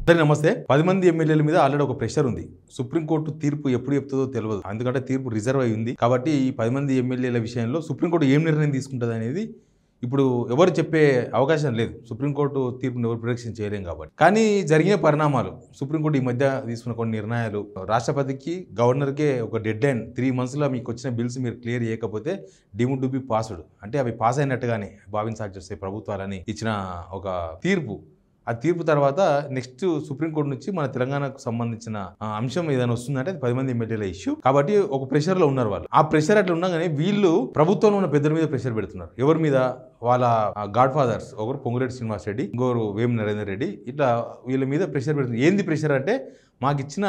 సరే నమస్తే 10 మంది ఎమ్మెల్యేల మీద ఆల్రెడీ ఒక ప్రెషర్ ఉంది. సుప్రీంకోర్టు తీర్పు ఎప్పుడు చెప్తుందో తెలియదు. ఎందుకంటే తీర్పు రిజర్వ్ అయి ఉంది. కాబట్టి ఈ 10 మంది ఎమ్మెల్యేల విషయంలో సుప్రీంకోర్టు ఏం నిర్ణయం తీసుకుంటుంది అనేది ఇప్పుడు ఎవరు చెప్పే అవకాశం లేదు. సుప్రీంకోర్టు తీర్పును ఎవరు ప్రిడిక్షన్ చేయలేం కాబట్టి. కానీ జరిగిన పరిణామాలు సుప్రీంకోర్టు ఈ మధ్య తీసుకున్న కొన్ని నిర్ణయాలు, రాష్ట్రపతికి గవర్నర్కే ఒక డెడ్ లైన్ 3 monthsలో మీకు వచ్చిన బిల్స్ మీరు క్లియర్ చేయకపోతే డీమ్డ్ టు బి పాస్డ్, అంటే అవి పాస్ అయినట్టుగానే భావించాల్సి వస్తాయి ప్రభుత్వాలని ఇచ్చిన ఒక తీర్పు. ఆ తీర్పు తర్వాత నెక్స్ట్ సుప్రీంకోర్టు నుంచి మన తెలంగాణకు సంబంధించిన అంశం ఏదైనా వస్తుందంటే అది 10 మంది ఎమ్మెల్యేల ఇష్యూ. కాబట్టి ఒక ప్రెషర్ లో ఉన్నారు వాళ్ళు. ఆ ప్రెషర్ అట్లా ఉండగానే వీళ్ళు ప్రభుత్వంలో ఉన్న పెద్దల మీద ప్రెషర్ పెడుతున్నారు. ఎవరి మీద? వాళ్ళ గాడ్ ఫాదర్స్, ఒకరు పొంగులేటి శ్రీనివాస్ రెడ్డి, ఇంకొకరు వేమి నరేందర్ రెడ్డి. ఇట్లా వీళ్ళ మీద ప్రెషర్ పెడుతున్నారు. ఏంది ప్రెషర్ అంటే, మాకు ఇచ్చిన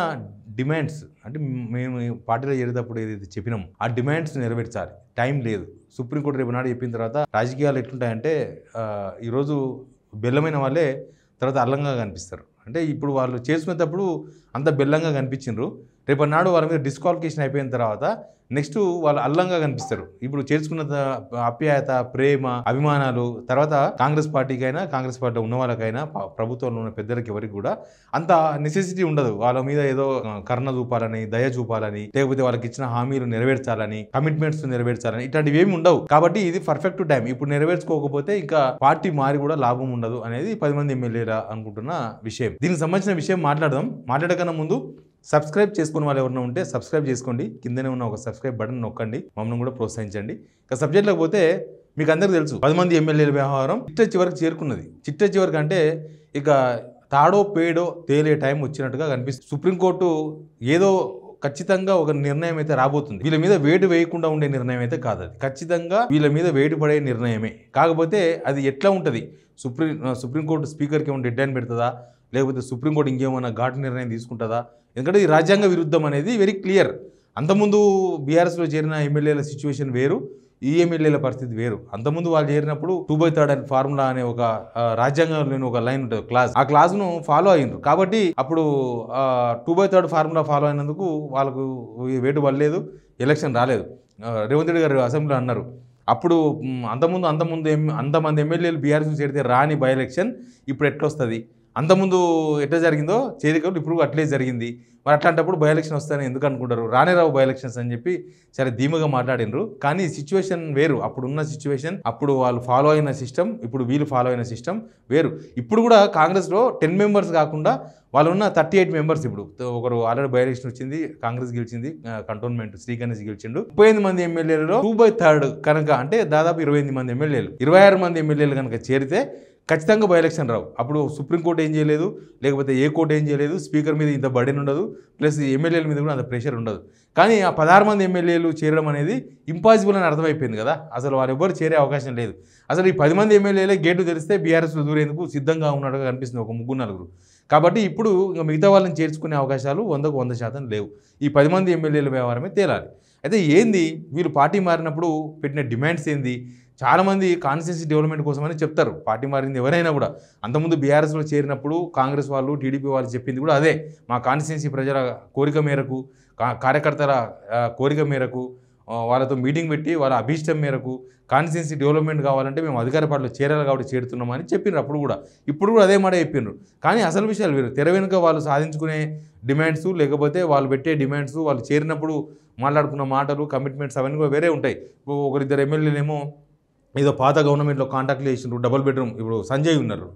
డిమాండ్స్, అంటే మేము పార్టీలో చేరేటప్పుడు ఏదైతే చెప్పినామో ఆ డిమాండ్స్ నెరవేర్చాలి, టైం లేదు. సుప్రీంకోర్టు రేపు నాడు చెప్పిన తర్వాత రాజకీయాలు ఎట్లుంటాయంటే ఈరోజు బెల్లమైన వాళ్ళే తర్వాత అల్లంగా కనిపిస్తారు. అంటే ఇప్పుడు వాళ్ళు చేసుకునేటప్పుడు అంత బెల్లంగా కనిపించిండ్రు, రేపటి నాడు వాళ్ళ మీద డిస్క్వాలిఫికేషన్ అయిపోయిన తర్వాత నెక్స్ట్ వాళ్ళు అల్లంగా కనిపిస్తారు. ఇప్పుడు చేసుకున్న ఆప్యాయత, ప్రేమ, అభిమానాలు తర్వాత కాంగ్రెస్ పార్టీకైనా, కాంగ్రెస్ పార్టీలో ఉన్న వాళ్ళకైనా, ప్రభుత్వంలో ఉన్న పెద్దలకి ఎవరికి కూడా అంత నెసెసిటీ ఉండదు. వాళ్ళ మీద ఏదో కరుణ చూపాలని, దయ చూపాలని, లేకపోతే వాళ్ళకి ఇచ్చిన హామీలు నెరవేర్చాలని, కమిట్మెంట్స్ నెరవేర్చాలని ఇట్లాంటివి ఏమి ఉండవు. కాబట్టి ఇది పర్ఫెక్ట్ టైం. ఇప్పుడు నెరవేర్చుకోకపోతే ఇంకా పార్టీ మారి కూడా లాభం ఉండదు అనేది 10 మంది ఎమ్మెల్యేల అనుకుంటున్న విషయం. దీనికి సంబంధించిన విషయం మాట్లాడకన్నా ముందు సబ్స్క్రైబ్ చేసుకున్న వాళ్ళు ఎవరైనా ఉంటే సబ్స్క్రైబ్ చేసుకోండి. కిందనే ఉన్న ఒక సబ్స్క్రైబ్ బటన్ నొక్కండి, మమ్మల్ని కూడా ప్రోత్సహించండి. ఇక సబ్జెక్ట్లోకి పోతే మీకు అందరికీ తెలుసు 10 మంది ఎమ్మెల్యేల వ్యవహారం చిట్ట చేరుకున్నది. చిట్ట చివరికి అంటే ఇక తాడో పేడో తేలే టైం వచ్చినట్టుగా కనిపిస్తుంది. సుప్రీంకోర్టు ఏదో ఖచ్చితంగా ఒక నిర్ణయం అయితే రాబోతుంది. వీళ్ళ మీద వేటు వేయకుండా ఉండే నిర్ణయం అయితే కాదు, అది ఖచ్చితంగా వీళ్ళ మీద వేటు పడే నిర్ణయమే. కాకపోతే అది ఎట్లా ఉంటుంది? సుప్రీంకోర్టు స్పీకర్కి ఏమైనా డెడ్ లైన్ పెడుతుందా, లేకపోతే సుప్రీంకోర్టు ఇంకేమైనా ఘాటు నిర్ణయం తీసుకుంటుందా? ఎందుకంటే ఈ రాజ్యాంగ విరుద్ధం అనేది వెరీ క్లియర్. అంతకుముందు బీఆర్ఎస్లో చేరిన ఎమ్మెల్యేల సిచ్యువేషన్ వేరు, ఈ ఎమ్మెల్యేల పరిస్థితి వేరు. అంతకుముందు వాళ్ళు చేరినప్పుడు 2/3 అండ్ ఫార్ములా అనే ఒక రాజ్యాంగంలోని ఒక లైన్ ఉంటుంది, క్లాస్. ఆ క్లాస్ను ఫాలో అయినరు కాబట్టి అప్పుడు 2/3 ఫార్ములా ఫాలో అయినందుకు వాళ్ళకు వేటు పడలేదు, ఎలక్షన్ రాలేదు. రేవంత్ రెడ్డి గారు అసెంబ్లీలో అన్నారు, అప్పుడు అంతమంది ఎమ్మెల్యేలు బీఆర్ఎస్ చేరితే రాని బై ఎలక్షన్ ఇప్పుడు ఎట్లా వస్తుంది? అంతకుముందు ఎట్లా జరిగిందో చేరికలు ఇప్పుడు అట్లే జరిగింది. మరి అట్లాంటప్పుడు బై ఎలక్షన్ వస్తాయని ఎందుకు అనుకుంటారు? రానే రావు బై ఎలక్షన్స్ అని చెప్పి సరే ధీమగా మాట్లాడినరు. కానీ సిచ్యువేషన్ వేరు. అప్పుడున్న సిచ్యువేషన్, అప్పుడు వాళ్ళు ఫాలో అయిన సిస్టమ్, ఇప్పుడు వీళ్ళు ఫాలో అయిన సిస్టమ్ వేరు. ఇప్పుడు కూడా కాంగ్రెస్లో 10 members కాకుండా వాళ్ళు ఉన్న 38 members. ఇప్పుడు ఒకరు ఆల్రెడీ బై ఎలక్షన్ వచ్చింది, కాంగ్రెస్ గెలిచింది, కంటోన్మెంట్ శ్రీ గణేష్ గెలిచిండు. 38 మంది ఎమ్మెల్యేలలో 2/3 కనుక, అంటే దాదాపు 28 మంది ఎమ్మెల్యేలు, 26 మంది ఎమ్మెల్యేలు కనుక చేరితే ఖచ్చితంగా బై ఎలక్షన్ రావు. అప్పుడు సుప్రీంకోర్టు ఏం చేయలేదు, లేకపోతే ఏ కోర్టు ఏం చేయలేదు, స్పీకర్ మీద ఇంత బర్డెన్ ఉండదు, ప్లస్ ఎమ్మెల్యేల మీద కూడా అంత ప్రెషర్ ఉండదు. కానీ ఆ 16 మంది ఎమ్మెల్యేలు చేరడం అనేది ఇంపాసిబుల్ అని అర్థమైపోయింది కదా. అసలు వారు ఎవ్వరు చేరే అవకాశం లేదు. అసలు ఈ 10 మంది ఎమ్మెల్యేలే గేటు తెరిస్తే బీఆర్ఎస్లో దూరేందుకు సిద్ధంగా ఉన్నట్టుగా కనిపిస్తుంది ఒక 3-4. కాబట్టి ఇప్పుడు ఇంకా మిగతా వాళ్ళని చేర్చుకునే అవకాశాలు 100కు 100% లేవు. ఈ 10 మంది ఎమ్మెల్యేల వ్యవహారమే తేలాలి. అయితే ఏంది వీళ్ళు పార్టీ మారినప్పుడు పెట్టిన డిమాండ్స్ ఏంది? చాలామంది కాన్స్టిట్యున్సీ డెవలప్మెంట్ కోసమని చెప్తారు. పార్టీ మారింది ఎవరైనా కూడా. అంతకుముందు బీఆర్ఎస్లో చేరినప్పుడు కాంగ్రెస్ వాళ్ళు, టీడీపీ వాళ్ళు చెప్పింది కూడా అదే. మా కాన్స్టిట్యున్సీ ప్రజల కోరిక మేరకు, కార్యకర్తల కోరిక మేరకు, వాళ్ళతో మీటింగ్ పెట్టి వాళ్ళ అభీష్టం మేరకు కాన్స్టిట్యున్సీ డెవలప్మెంట్ కావాలంటే మేము అధికార పార్టీలో చేరాలి కాబట్టి చేరుతున్నామని చెప్పినారు అప్పుడు కూడా. ఇప్పుడు కూడా అదే మాట చెప్పినారు. కానీ అసలు విషయాలు వేరు. తెర వెనుక వాళ్ళు సాధించుకునే డిమాండ్స్, లేకపోతే వాళ్ళు పెట్టే డిమాండ్స్, వాళ్ళు చేరినప్పుడు మాట్లాడుకున్న మాటలు, కమిట్మెంట్స్ అవన్నీ కూడా వేరే ఉంటాయి. ఒకరిద్దరు ఎమ్మెల్యేలేమో ఏదో పాత గవర్నమెంట్లో కాంటాక్ట్లు చేసిండ్రు, డబుల్ బెడ్రూమ్. ఇప్పుడు సంజయ్ ఉన్నారు,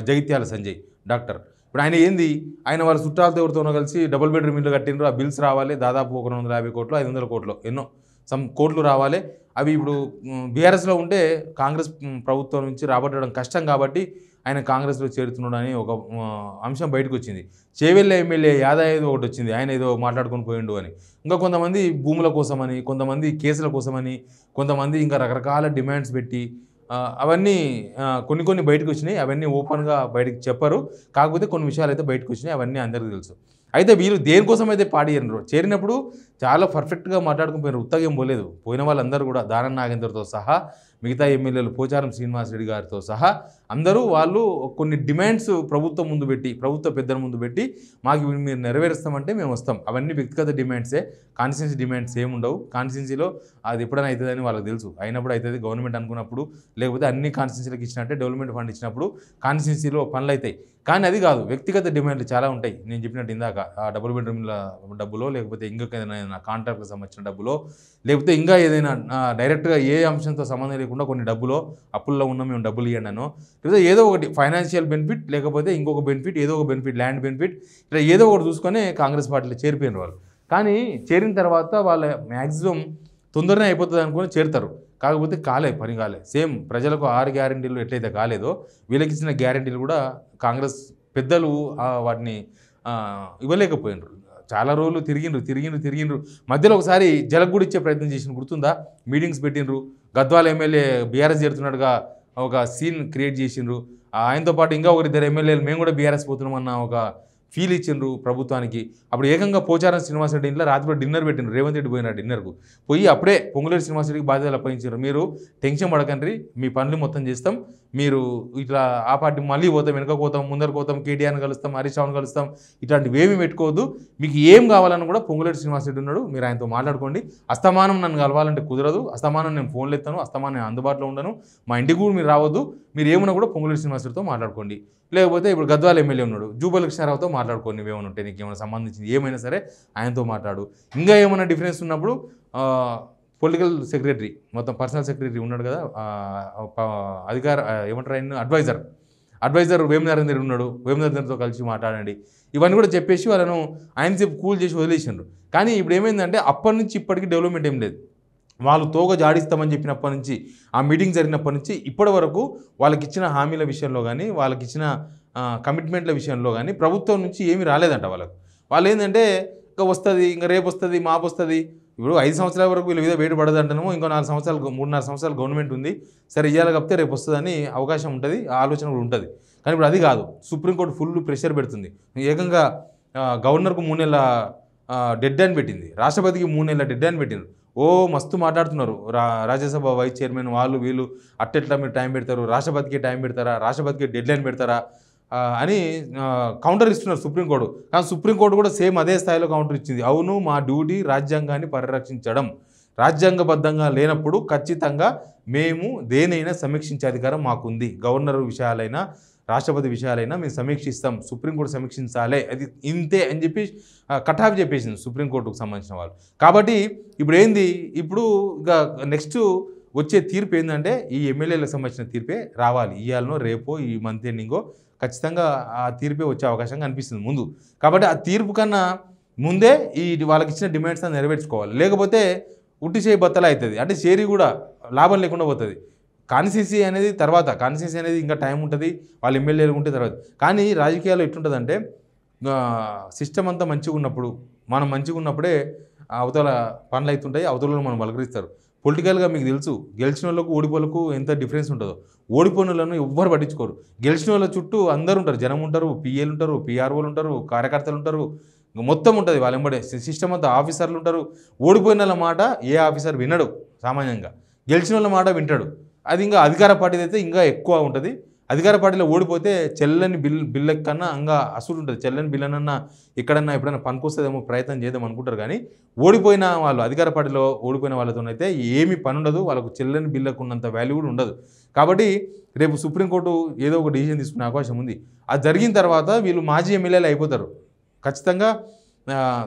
జగిత్యాల సంజయ్ డాక్టర్. ఇప్పుడు ఆయన ఏంది, ఆయన వాళ్ళ చుట్టాలతో ఎవరితోనో కలిసి డబుల్ బెడ్రూమ్ ఇల్లు కట్టిండ్రు. ఆ బిల్స్ రావాలి, దాదాపు 150 కోట్లు, 500 కోట్లు, ఎన్నో కోట్లు రావాలి. అవి ఇప్పుడు బీఆర్ఎస్లో ఉంటే కాంగ్రెస్ ప్రభుత్వం నుంచి రాబట్టడం కష్టం కాబట్టి ఆయన కాంగ్రెస్లో చేరుతున్నాడు అని ఒక అంశం బయటకు వచ్చింది. చేవెళ్ళ ఎమ్మెల్యే యాదవ్ ఒకటి వచ్చింది, ఆయన ఏదో మాట్లాడుకొని పోయిండు అని. ఇంకా కొంతమంది భూముల కోసమని, కొంతమంది కేసుల కోసమని, కొంతమంది ఇంకా రకరకాల డిమాండ్స్ పెట్టి అవన్నీ కొన్ని బయటకు వచ్చినాయి. అవన్నీ ఓపెన్గా బయటకు చెప్పరు. కాకపోతే కొన్ని విషయాలు అయితే బయటకు వచ్చినాయి, అవన్నీ అందరికీ తెలుసు. అయితే వీళ్ళు దేనికోసం అయితే పార్టీ చేరినప్పుడు చాలా పర్ఫెక్ట్గా మాట్లాడుకుని పోయినారు. ఉత్తగేం పోలేదు. పోయిన వాళ్ళందరూ కూడా దానం నాగేందర్తో సహా మిగతా ఎమ్మెల్యేలు పోచారం శ్రీనివాసరెడ్డి గారితో సహా అందరూ వాళ్ళు కొన్ని డిమాండ్స్ ప్రభుత్వం ముందు పెట్టి ప్రభుత్వ పెద్దల ముందు పెట్టి మాకు మీరు నెరవేరుస్తామంటే మేము వస్తాం. అవన్నీ వ్యక్తిగత డిమాండ్సే, కాన్స్టిట్యున్సీ డిమాండ్స్ ఏముండవు. కాన్స్టిట్యున్సీలో అది ఎప్పుడైనా అవుతుందని వాళ్ళకి తెలుసు, అయినప్పుడు అవుతుంది గవర్నమెంట్ అనుకున్నప్పుడు, లేకపోతే అన్ని కాన్స్టిట్యున్సీలకు ఇచ్చినట్టే డెవలప్మెంట్ ఫండ్ ఇచ్చినప్పుడు కాన్స్టిట్యున్సీలో పనులు అవుతాయి. కానీ అది కాదు, వ్యక్తిగత డిమాండ్లు చాలా ఉంటాయి. నేను చెప్పినట్టు ఇందాక ఆ డబుల్ బెడ్రూమ్ల డబ్బులో, లేకపోతే ఇంకొక ఏదైనా కాంట్రాక్ట్కి సంబంధించిన డబ్బులో, లేకపోతే ఇంకా ఏదైనా డైరెక్ట్గా ఏ అంశంతో సంబంధం లేకుండా కొన్ని డబ్బులో అప్పుల్లో ఉన్న మేము డబ్బులు ఇవ్వడానో, లేదా ఏదో ఒకటి ఫైనాన్షియల్ బెనిఫిట్, లేకపోతే ఇంకొక బెనిఫిట్, ఏదో ఒక బెనిఫిట్, ల్యాండ్ బెనిఫిట్, ఇట్లా ఏదో ఒకటి చూసుకొని కాంగ్రెస్ పార్టీలో చేరిపోయిన వాళ్ళు. కానీ చేరిన తర్వాత వాళ్ళ మ్యాక్సిమం తొందరనే అయిపోతుంది అనుకుని చేరుతారు. కాకపోతే పని కాలే. సేమ్ ప్రజలకు 6 గ్యారెంటీలు ఎట్లయితే కాలేదో వీళ్ళకి ఇచ్చిన గ్యారెంటీలు కూడా కాంగ్రెస్ పెద్దలు వాటిని ఇవ్వలేకపోయినారు. చాలా రోజులు తిరిగిండ్రు. మధ్యలో ఒకసారి జలకు కూడా ఇచ్చే ప్రయత్నం చేసిన గుర్తుందా? మీటింగ్స్ పెట్టినరు. గద్వాల ఎమ్మెల్యే బీఆర్ఎస్ చేరుతున్నట్టుగా ఒక సీన్ క్రియేట్ చేసిండ్రు. ఆయనతో పాటు ఇంకా 1-2 ఎమ్మెల్యేలు మేము కూడా బీఆర్ఎస్ పోతున్నామన్న ఒక ఫీల్ ఇచ్చిండ్రు ప్రభుత్వానికి. అప్పుడు ఏకంగా పోచారం శ్రీనివాసరెడ్డి ఇంట్లో రాత్రి డిన్నర్ పెట్టిండ్రు. రేవంత్ రెడ్డి పోయిన డిన్నర్కు పోయి అప్పుడే పొంగులేటి శ్రీనివాసరెడ్డికి బాధ్యతలు అప్పగించారు. మీరు టెన్షన్ పడకండి, మీ పనులు మొత్తం చేస్తాం, మీరు ఇట్లా ఆ పార్టీ మళ్ళీ పోతాం, వెనక పోతాం, ముందరకు పోతాం, కేటీఆర్ని కలుస్తాం, హరీష్ రావుని కలుస్తాం, ఇట్లాంటివి ఏమీ పెట్టుకోవద్దు, మీకు ఏం కావాలని కూడా పొంగులేటి శ్రీనివాసరెడ్డి ఉన్నాడు, మీరు ఆయనతో మాట్లాడుకోండి. అస్తమానం నన్ను కలవాలంటే కుదరదు, అస్తమానం నేను ఫోన్లు ఎత్తాను, అస్తమానం నేను అందుబాటులో ఉండను, మా ఇంటికి కూడా మీరు రావద్దు, మీరు ఏమన్నా కూడా పొంగులేటి శ్రీనివాసరెడ్డితో మాట్లాడుకోండి. లేకపోతే ఇప్పుడు గద్వాల ఎమ్మెల్యే ఉన్నాడు, జూపల్లి కృష్ణారావుతో మాట్లాడుకోండి, నువ్వేమైనా ఉంటే నీకు ఏమైనా సంబంధించింది ఏమైనా సరే ఆయనతో మాట్లాడు. ఇంకా ఏమైనా డిఫరెన్స్ ఉన్నప్పుడు పొలిటికల్ సెక్రటరీ, మొత్తం పర్సనల్ సెక్రటరీ ఉన్నాడు కదా, ఏమంటారు ఆయన, అడ్వైజర్ వేమనరేందర్ ఉన్నాడు, వేమనరేందర్తో కలిసి మాట్లాడండి, ఇవన్నీ కూడా చెప్పేసి వాళ్ళను ఆయన చెప్పి కూల్ చేసి వదిలేసిండ్రు. కానీ ఇప్పుడు ఏమైందంటే అప్పటి నుంచి ఇప్పటికీ డెవలప్మెంట్ ఏం లేదు. వాళ్ళు తోగ జాడిస్తామని చెప్పినప్పటి నుంచి, ఆ మీటింగ్ జరిగినప్పటి నుంచి ఇప్పటి వరకు వాళ్ళకి ఇచ్చిన హామీల విషయంలో కానీ, వాళ్ళకి ఇచ్చిన కమిట్మెంట్ల విషయంలో కానీ ప్రభుత్వం నుంచి ఏమీ రాలేదంట వాళ్ళకు. వాళ్ళు ఏంటంటే ఇంకా వస్తుంది, ఇంకా రేపు వస్తుంది, మాపు వస్తుంది. ఇప్పుడు 5 సంవత్సరాల వరకు వీళ్ళ మీద వేడి పడదంటేనేమో ఇంకో 3-4 సంవత్సరాలు గవర్నమెంట్ ఉంది, సరే ఇయ్యాలి కాకపోతే రేపు వస్తుందని అవకాశం ఉంటుంది, ఆలోచన కూడా ఉంటుంది. కానీ ఇప్పుడు అది కాదు, సుప్రీంకోర్టు ఫుల్ ప్రెషర్ పెడుతుంది. ఏకంగా గవర్నర్కు 3 నెలల డెడ్ లైన్ పెట్టింది, రాష్ట్రపతికి 3 నెలల డెడ్ లైన్ పెట్టింది. మస్తు మాట్లాడుతున్నారు రాజ్యసభ వైస్ చైర్మన్ వాళ్ళు వీళ్ళు, అట్టెట్లా మీరు టైం పెడతారు, రాష్ట్రపతికి టైం పెడతారా, రాష్ట్రపతికి డెడ్ లైన్ పెడతారా అని కౌంటర్ ఇస్తున్నారు సుప్రీంకోర్టు. కానీ సుప్రీంకోర్టు కూడా సేమ్ అదే స్థాయిలో కౌంటర్ ఇచ్చింది. అవును, మా డ్యూటీ రాజ్యాంగాన్ని పరిరక్షించడం, రాజ్యాంగబద్ధంగా లేనప్పుడు ఖచ్చితంగా మేము దేనైనా సమీక్షించే అధికారం మాకుంది, గవర్నర్ విషయాలైనా రాష్ట్రపతి విషయాలైనా మేము సమీక్షిస్తాం, సుప్రీంకోర్టు సమీక్షించాలి, అది ఇంతే అని చెప్పి కటాఫ్ చెప్పేసింది సుప్రీంకోర్టుకు సంబంధించిన వాళ్ళు. కాబట్టి ఇప్పుడు ఏంది, ఇప్పుడు ఇక నెక్స్ట్ వచ్చే తీర్పు ఏంటంటే ఈ ఎమ్మెల్యేలకు సంబంధించిన తీర్పే రావాలి, ఇవాళనో రేపో ఈ మంత్ ఎండింగో ఖచ్చితంగా ఆ తీర్పే వచ్చే అవకాశం కనిపిస్తుంది ముందు. కాబట్టి ఆ తీర్పు కన్నా ముందే ఈ వాళ్ళకి ఇచ్చిన డిమాండ్స్ నెరవేర్చుకోవాలి, లేకపోతే ఉట్టి చేయి బత్తలా అవుతుంది, అంటే చేరి కూడా లాభం లేకుండా పోతుంది. కాన్స్టిట్యున్సీ అనేది తర్వాత, కాన్స్టిట్యున్సీ అనేది ఇంకా టైం ఉంటుంది, వాళ్ళ ఎమ్మెల్యేలు ఉంటే తర్వాత. కానీ రాజకీయాల్లో ఎట్లుంటుందంటే సిస్టమ్ అంతా మంచిగా ఉన్నప్పుడు, మనం మంచిగా ఉన్నప్పుడే అవతల పనులు అవుతుంటాయి, అవతలలో మనం బలకరిస్తారు. పొలిటికల్గా మీకు తెలుసు, గెలిచిన వాళ్ళకు ఓడిపోలకు ఎంత డిఫరెన్స్ ఉంటుందో. ఓడిపోయిన వాళ్ళను ఎవ్వరు పట్టించుకోరు, గెలిచిన వాళ్ళ చుట్టూ అందరూ ఉంటారు, జనం ఉంటారు, పిఏలు ఉంటారు, పిఆర్ఓలు ఉంటారు, కార్యకర్తలు ఉంటారు, మొత్తం ఉంటుంది వాళ్ళ వెంబడే సిస్టమ్ అంతా, ఆఫీసర్లు ఉంటారు. ఓడిపోయిన వాళ్ళ మాట ఏ ఆఫీసర్ వినడు సామాన్యంగా, గెలిచిన వాళ్ళ మాట వింటాడు. అది ఇంకా అధికార పార్టీ అయితే ఇంకా ఎక్కువ ఉంటుంది. అధికార పార్టీలో ఓడిపోతే చెల్లని బిల్ల కన్నా ఇంకా అసలు ఉంటుంది, చెల్లని బిల్లనన్నా ఎక్కడన్నా ఎప్పుడైనా పనికొస్తుందేమో ప్రయత్నం చేద్దాం అనుకుంటారు. కానీ ఓడిపోయిన వాళ్ళు, అధికార పార్టీలో ఓడిపోయిన వాళ్ళతోనైతే ఏమీ పని ఉండదు, వాళ్ళకు చెల్లని బిల్లకు ఉన్నంత వాల్యూ కూడా ఉండదు. కాబట్టి రేపు సుప్రీంకోర్టు ఏదో ఒక డిసిజన్ తీసుకునే అవకాశం ఉంది. అది జరిగిన తర్వాత వీళ్ళు మాజీ ఎమ్మెల్యేలు అయిపోతారు ఖచ్చితంగా.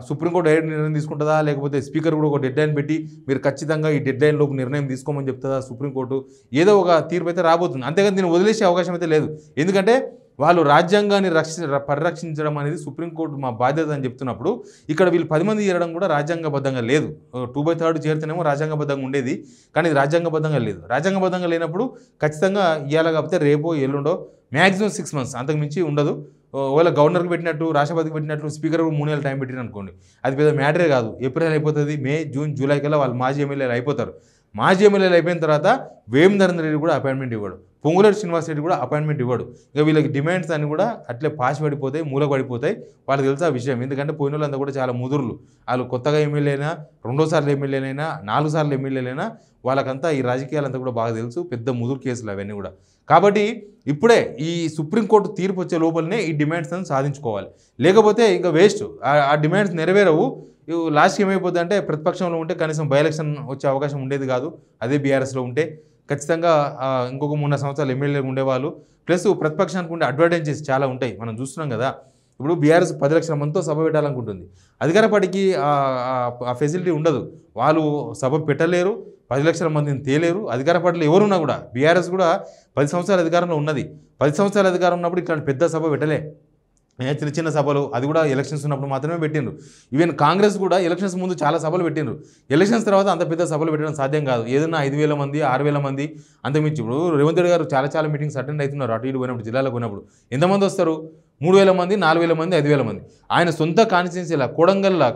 సుప్రీంకోర్టు డైరెక్ట్ నిర్ణయం తీసుకుంటుందా, లేకపోతే స్పీకర్ కూడా ఒక డెడ్ లైన్ పెట్టి మీరు ఖచ్చితంగా ఈ డెడ్ లైన్లోపు నిర్ణయం తీసుకోమని చెప్తుందా సుప్రీంకోర్టు, ఏదో ఒక తీర్పు అయితే రాబోతుంది. అంతేగాని దీన్ని వదిలేసే అవకాశం అయితే లేదు. ఎందుకంటే వాళ్ళు రాజ్యాంగాన్ని పరిరక్షించడం అనేది సుప్రీంకోర్టు మా బాధ్యత అని చెప్తున్నప్పుడు, ఇక్కడ వీళ్ళు 10 మంది చేరడం కూడా రాజ్యాంగబద్ధంగా లేదు. 2/3 చేరితేనేమో రాజ్యాంగబద్ధంగా ఉండేది, కానీ ఇది రాజ్యాంగబద్ధంగా లేదు. రాజ్యాంగబద్ధంగా లేనప్పుడు ఖచ్చితంగా ఇవాళ కాకపోతే రేపో ఎల్లుండో మ్యాక్సిమం 6 months, అంతకు మించి ఉండదు. ఒకవేళ గవర్నర్కి పెట్టినట్టు, రాష్ట్రపతికి పెట్టినట్టు స్పీకర్ 3 నెలలు టైం పెట్టిన అనుకోండి, అది పెద్ద మ్యాటరే కాదు. ఏప్రిల్ అయిపోతుంది, మే, జూన్, జూలై కల్లా వాళ్ళు మాజీ ఎమ్మెల్యేలు అయిపోతారు. మాజీ ఎమ్మెల్యేలు అయిపోయిన తర్వాత వేం నరేందర్ రెడ్డి కూడా అపాయింట్మెంట్ ఇవ్వడు, పొంగులేటి శ్రీనివాస్ రెడ్డి కూడా అపాయింట్మెంట్ ఇవ్వడు. ఇక వీళ్ళకి డిమాండ్స్ అన్ని కూడా అట్లే పాసి పడిపోతాయి, మూల పడిపోతాయి. వాళ్ళకి తెలుసు ఆ విషయం. ఎందుకంటే పోయిన వాళ్ళంతా కూడా చాలా ముదురులు. వాళ్ళు కొత్తగా ఎమ్మెల్యే అయినా, 2వ సార్లు ఎమ్మెల్యేలైనా, 4 సార్లు ఎమ్మెల్యేలైనా వాళ్ళకంతా ఈ రాజకీయాలంతా కూడా బాగా తెలుసు. పెద్ద ముదురు కేసులు అవన్నీ కూడా. కాబట్టి ఇప్పుడే ఈ సుప్రీంకోర్టు తీర్పు వచ్చే లోపలనే ఈ డిమాండ్స్ అని సాధించుకోవాలి. లేకపోతే ఇంకా వేస్ట్. ఆ డిమాండ్స్ నెరవేరవు. లాస్ట్కి ఏమైపోతుంది అంటే ప్రతిపక్షంలో ఉంటే కనీసం బై ఎలక్షన్ వచ్చే అవకాశం ఉండేది కాదు. అదే బీఆర్ఎస్లో ఉంటే ఖచ్చితంగా ఇంకొక 3 సంవత్సరాలు ఎమ్మెల్యేలు ఉండేవాళ్ళు. ప్లస్ ప్రతిపక్షానికి ఉండే అడ్వాంటేజెస్ చాలా ఉంటాయి. మనం చూస్తున్నాం కదా. ఇప్పుడు బీఆర్ఎస్ 10 లక్షల మందితో సభ పెట్టాలనుకుంటుంది. అధికార పార్టీకి ఆ ఫెసిలిటీ ఉండదు. వాళ్ళు సభ పెట్టలేరు, 10 లక్షల మందిని తేలేరు. అధికార పార్టీలో ఎవరున్నా కూడా, బీఆర్ఎస్ కూడా 10 సంవత్సరాల అధికారంలో ఉన్నది. 10 సంవత్సరాల అధికారం ఉన్నప్పుడు ఇట్లాంటి పెద్ద సభ పెట్టలే. చిన్న చిన్న సభలు, అది కూడా ఎలక్షన్స్ ఉన్నప్పుడు మాత్రమే పెట్టిండ్రు. ఈవెన్ కాంగ్రెస్ కూడా ఎలక్షన్స్ ముందు చాలా సభలు పెట్టిండ్రు. ఎలక్షన్స్ తర్వాత అంత పెద్ద సభలు పెట్టడం సాధ్యం కాదు. ఏదన్నా 5,000 మంది, 6,000 మంది అంతమించి. ఇప్పుడు రేవంత్ రెడ్డి గారు చాలా మీటింగ్స్ అటెండ్ అవుతున్నారు. అటు ఇటు పోయినప్పుడు, జిల్లాలో పోయినప్పుడు ఎంతమంది వస్తారు? 3,000 మంది, 4,000 మంది, 5,000 మంది. ఆయన సొంత కాన్స్టిట్యున్సీలా కొడంగల్లో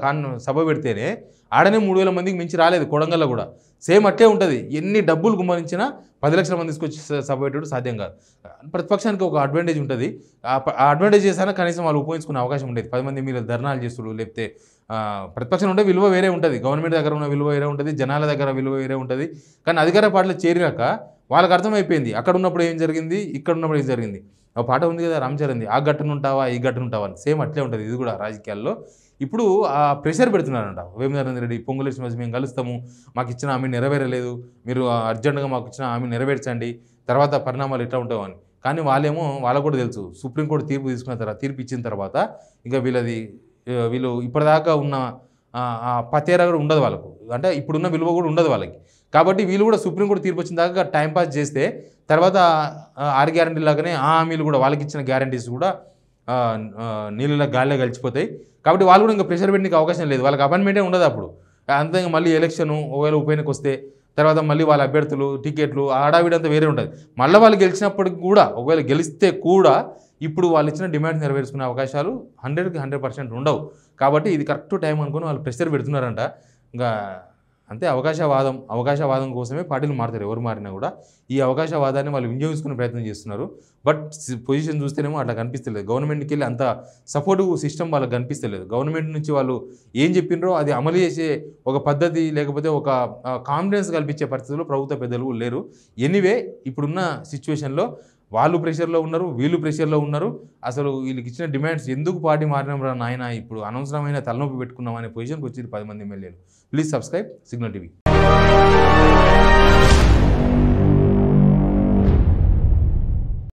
సభ పెడితేనే ఆడనే 3,000 మందికి మించి రాలేదు. కొడంగల్లో కూడా సేమ్ అట్టే ఉంటుంది. ఎన్ని డబ్బులు గుమ్మరించినా 10 లక్షల మంది తీసుకొచ్చి సభ పెట్టడం సాధ్యం కాదు. ప్రతిపక్షానికి ఒక అడ్వాంటేజ్ ఉంటుంది. ఆ అడ్వాంటేజ్ చేసినా కనీసం వాళ్ళు ఉపయోగించుకునే అవకాశం ఉండేది. 10 మంది మీరు ధర్నాలు చేస్తున్నారు, లేకపోతే ప్రతిపక్షం ఉంటే విలువ వేరే ఉంటుంది. గవర్నమెంట్ దగ్గర ఉన్న విలువ వేరే ఉంటుంది, జనాల దగ్గర విలువ వేరే ఉంటుంది. కానీ అధికార పార్టీలో చేరినాక వాళ్ళకి అర్థమైపోయింది అక్కడ ఉన్నప్పుడు ఏం జరిగింది, ఇక్కడ ఉన్నప్పుడు ఏం జరిగింది. ఒక పాట ఉంది కదా రామ్ చరణ్ది, ఆ గట్టునుంటావా ఈ గట్టునుంటావా అని. సేమ్ అట్లే ఉంటుంది ఇది కూడా రాజకీయాల్లో. ఇప్పుడు ఆ ప్రెషర్ పెడుతున్నారంట వేం నరేందర్ రెడ్డి, పొంగులేటి శ్రీనివాస్, మేము కలుస్తాము, మాకు ఇచ్చిన హామీ నెరవేరలేదు, మీరు అర్జెంటుగా మాకు ఇచ్చిన హామీ నెరవేర్చండి, తర్వాత పరిణామాలు ఎట్లా ఉంటావు అని. కానీ వాళ్ళకు కూడా తెలుసు సుప్రీంకోర్టు తీర్పు తీసుకున్న తర్వాత, తీర్పు ఇచ్చిన తర్వాత ఇక వీళ్ళు ఇప్పటిదాకా ఉన్న పతేరా కూడా ఉండదు వాళ్ళకు. అంటే ఇప్పుడున్న విలువ కూడా ఉండదు వాళ్ళకి. కాబట్టి వీళ్ళు కూడా సుప్రీంకోర్టు తీర్పు వచ్చిన దాకా టైంపాస్ చేస్తే తర్వాత 6 గ్యారంటీ లాగానే ఆ హామీలు కూడా, వాళ్ళకి ఇచ్చిన గ్యారంటీస్ కూడా నీళ్ళ గాలిలో కలిసిపోతాయి. కాబట్టి వాళ్ళు కూడా ఇంకా ప్రెషర్ పెట్టడానికి అవకాశం లేదు. వాళ్ళకి అపాయింట్మెంటే ఉండదు అప్పుడు. అంతే మళ్ళీ ఎలక్షన్ ఒకవేళ ఉప ఎన్నిక వస్తే తర్వాత మళ్ళీ వాళ్ళ అభ్యర్థులు, టికెట్లు, ఆడావిడంతా వేరే ఉంటుంది. మళ్ళీ వాళ్ళు గెలిచినప్పటికి కూడా, ఒకవేళ గెలిస్తే కూడా ఇప్పుడు వాళ్ళు ఇచ్చిన డిమాండ్ నెరవేర్చుకునే అవకాశాలు 100కి 100% ఉండవు. కాబట్టి ఇది కరెక్ట్ టైం అనుకుని వాళ్ళు ప్రెషర్ పెడుతున్నారంట. ఇంకా అంతే. అవకాశవాదం కోసమే పార్టీలు మారుతారు. ఎవరు మారినా కూడా ఈ అవకాశవాదాన్ని వాళ్ళు వినియోగించుకునే ప్రయత్నం చేస్తున్నారు. బట్ పొజిషన్ చూస్తేనేమో అట్లా కనిపిస్తలేదు. గవర్నమెంట్కి వెళ్ళి అంత సపోర్టివ్ సిస్టమ్ వాళ్ళకి కనిపిస్తలేదు. గవర్నమెంట్ నుంచి వాళ్ళు ఏం చెప్పినరో అది అమలు చేసే ఒక పద్ధతి, లేకపోతే ఒక కాన్ఫిడెన్స్ కల్పించే పరిస్థితుల్లో ప్రభుత్వ పెద్దలు లేరు. ఎనీవే ఇప్పుడున్న సిచ్యువేషన్లో వాళ్ళు ప్రెషర్లో ఉన్నారు, వీళ్ళు ప్రెషర్లో ఉన్నారు. అసలు వీళ్ళకి ఇచ్చిన డిమాండ్స్ ఎందుకు పార్టీ మారినాం రా నాయన, ఇప్పుడు అనవసరమైన తలనొప్పి పెట్టుకున్నాం అనే పొజిషన్కి వచ్చింది 10 మంది ఎమ్మెల్యేలు. Please subscribe signal TV.